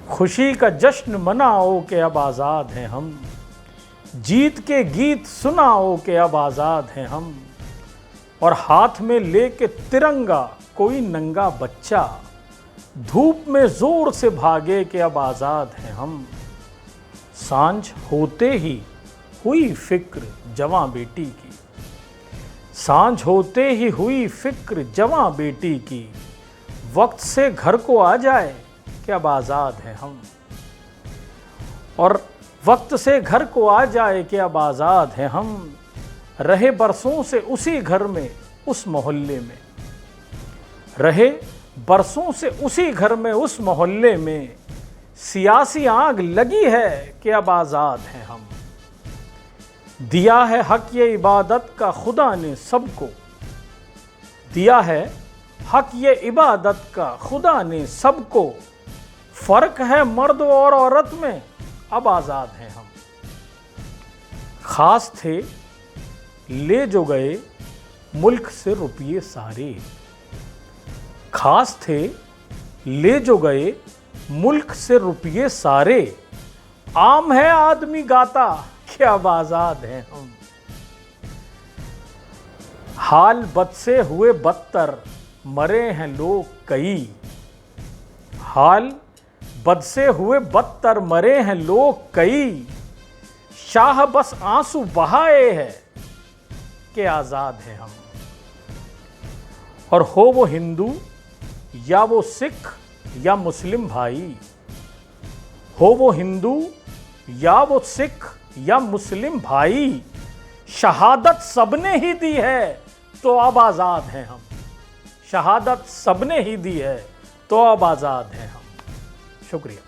खुशी का जश्न मनाओ कि अब आज़ाद हैं हम, जीत के गीत सुनाओ कि अब आज़ाद हैं हम। और हाथ में लेके तिरंगा कोई नंगा बच्चा धूप में जोर से भागे कि अब आज़ाद हैं हम। सांझ होते ही हुई फिक्र जवां बेटी की, सांझ होते ही हुई फिक्र जवां बेटी की, वक्त से घर को आ जाए कि अब आज़ाद हैं हम। और वक्त से घर को आ जाए कि अब आज़ाद हैं हम, रहे बरसों से उसी घर में उस मोहल्ले में, रहे बरसों से उसी घर में उस मोहल्ले में, सियासी आग लगी है कि अब आज़ाद हैं हम। दिया है हक ये इबादत का खुदा ने सबको, दिया है हक ये इबादत का खुदा ने सबको, फर्क है मर्द और औरत में अब आज़ाद हैं हम। खास थे ले जो गए मुल्क से रुपये सारे, खास थे ले जो गए मुल्क से रुपये सारे, आम है आदमी गाता कि अब आज़ाद हैं हम। हाल बद से हुए बदतर मरे हैं लोग कई, हाल बद से हुए बदतर मरे हैं लोग कई, शाह बस आंसू बहाए हैं कि आज़ाद हैं हम। और हो वो हिंदू या वो सिख या मुस्लिम भाई, हो वो हिंदू या वो सिख या मुस्लिम भाई, शहादत सबने ही दी है तो अब आज़ाद हैं हम। शहादत सबने ही दी है तो अब आज़ाद हैं हम। शुक्रिया।